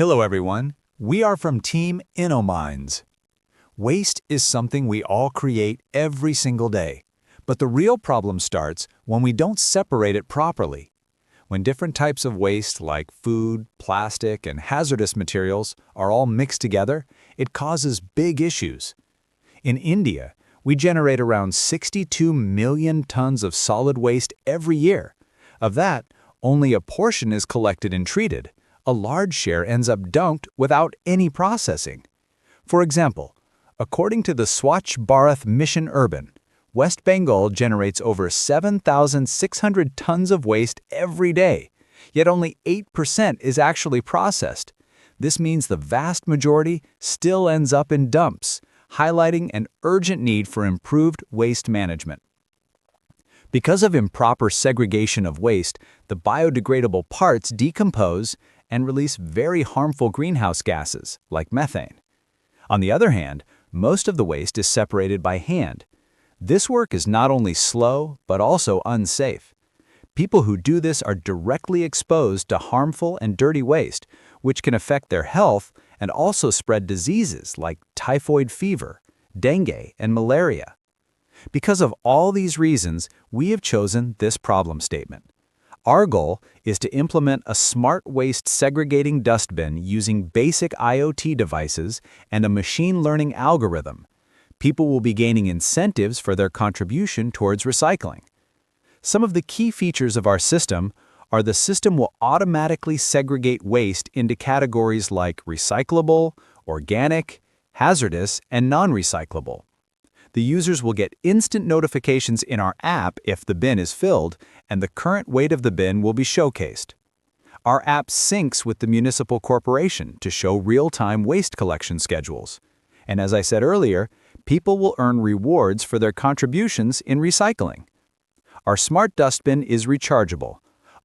Hello everyone, we are from Team Innominds. Waste is something we all create every single day, but the real problem starts when we don't separate it properly. When different types of waste like food, plastic, and hazardous materials are all mixed together, it causes big issues. In India, we generate around 62 million tons of solid waste every year. Of that, only a portion is collected and treated. A large share ends up dumped without any processing. For example, according to the Swachh Bharat Mission Urban, West Bengal generates over 7,600 tons of waste every day, yet only 8% is actually processed. This means the vast majority still ends up in dumps, highlighting an urgent need for improved waste management. Because of improper segregation of waste, the biodegradable parts decompose and release very harmful greenhouse gases, like methane. On the other hand, most of the waste is separated by hand. This work is not only slow, but also unsafe. People who do this are directly exposed to harmful and dirty waste, which can affect their health and also spread diseases like typhoid fever, dengue, and malaria. Because of all these reasons, we have chosen this problem statement. Our goal is to implement a smart waste segregating dustbin using basic IoT devices and a machine learning algorithm. People will be gaining incentives for their contribution towards recycling. Some of the key features of our system are the system will automatically segregate waste into categories like recyclable, organic, hazardous, and non-recyclable. The users will get instant notifications in our app if the bin is filled, and the current weight of the bin will be showcased. Our app syncs with the municipal corporation to show real-time waste collection schedules. And as I said earlier, people will earn rewards for their contributions in recycling. Our smart dustbin is rechargeable.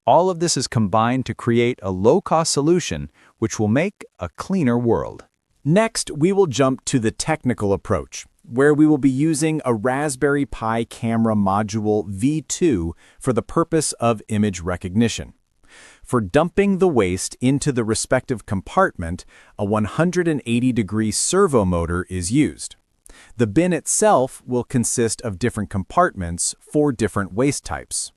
All of this is combined to create a low-cost solution which will make a cleaner world. Next, we will jump to the technical approach, where we will be using a Raspberry Pi camera module V2 for the purpose of image recognition. For dumping the waste into the respective compartment, a 180-degree servo motor is used. The bin itself will consist of different compartments for different waste types.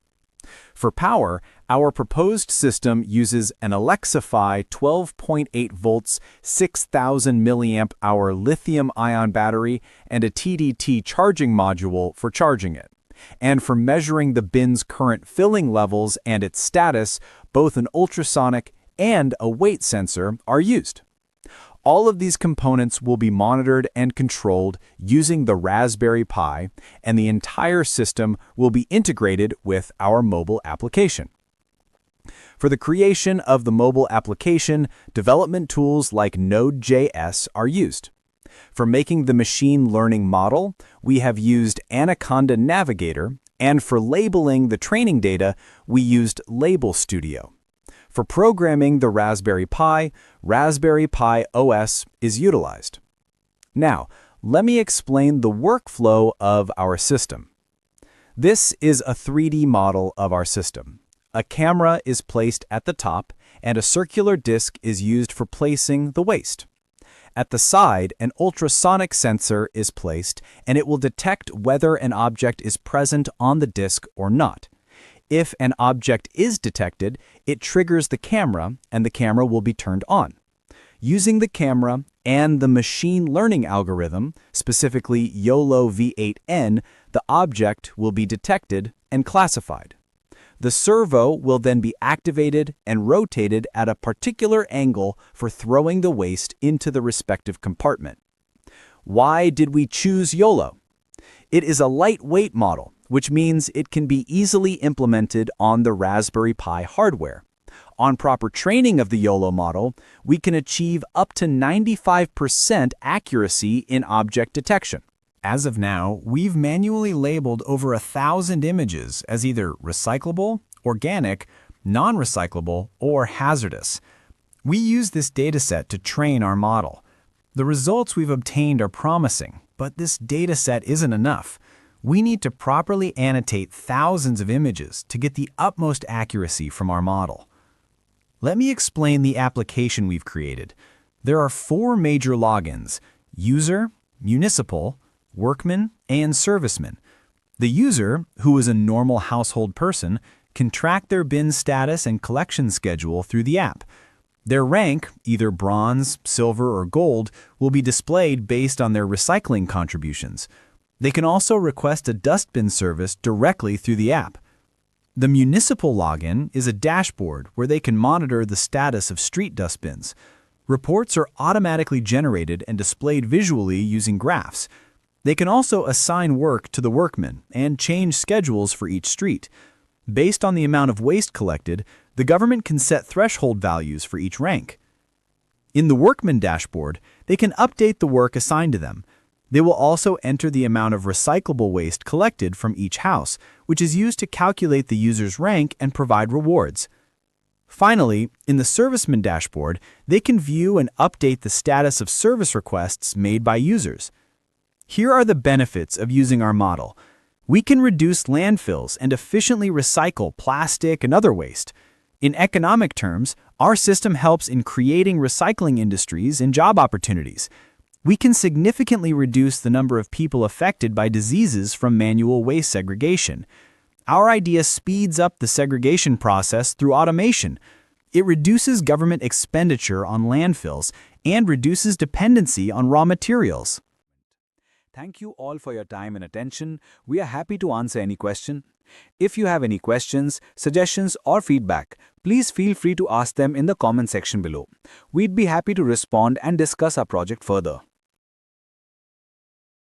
For power, our proposed system uses an Alexify 12.8 volts, 6,000 milliamp hour lithium-ion battery and a TDT charging module for charging it. And for measuring the bin's current filling levels and its status, both an ultrasonic and a weight sensor are used. All of these components will be monitored and controlled using the Raspberry Pi, and the entire system will be integrated with our mobile application. For the creation of the mobile application, development tools like Node.js are used. For making the machine learning model, we have used Anaconda Navigator, and for labeling the training data, we used Label Studio. For programming the Raspberry Pi OS is utilized. Now, let me explain the workflow of our system. This is a 3D model of our system. A camera is placed at the top, and a circular disc is used for placing the waste. At the side, an ultrasonic sensor is placed, and it will detect whether an object is present on the disc or not. If an object is detected, it triggers the camera, and the camera will be turned on. Using the camera and the machine learning algorithm, specifically YOLO V8N, the object will be detected and classified. The servo will then be activated and rotated at a particular angle for throwing the waste into the respective compartment. Why did we choose YOLO? It is a lightweight model, which means it can be easily implemented on the Raspberry Pi hardware. On proper training of the YOLO model, we can achieve up to 95% accuracy in object detection. As of now, we've manually labeled over 1,000 images as either recyclable, organic, non-recyclable, or hazardous. We use this dataset to train our model. The results we've obtained are promising, but this dataset isn't enough. We need to properly annotate thousands of images to get the utmost accuracy from our model. Let me explain the application we've created. There are 4 major logins: user, municipal, workman, and serviceman. The user, who is a normal household person, can track their bin status and collection schedule through the app. Their rank, either bronze, silver, or gold, will be displayed based on their recycling contributions. They can also request a dustbin service directly through the app. The municipal login is a dashboard where they can monitor the status of street dustbins. Reports are automatically generated and displayed visually using graphs. They can also assign work to the workmen and change schedules for each street. Based on the amount of waste collected, the government can set threshold values for each rank. In the workman dashboard, they can update the work assigned to them. They will also enter the amount of recyclable waste collected from each house, which is used to calculate the user's rank and provide rewards. Finally, in the serviceman dashboard, they can view and update the status of service requests made by users. Here are the benefits of using our model. We can reduce landfills and efficiently recycle plastic and other waste. In economic terms, our system helps in creating recycling industries and job opportunities. We can significantly reduce the number of people affected by diseases from manual waste segregation. Our idea speeds up the segregation process through automation. It reduces government expenditure on landfills and reduces dependency on raw materials. Thank you all for your time and attention. We are happy to answer any question. If you have any questions, suggestions, or feedback, please feel free to ask them in the comment section below. We'd be happy to respond and discuss our project further.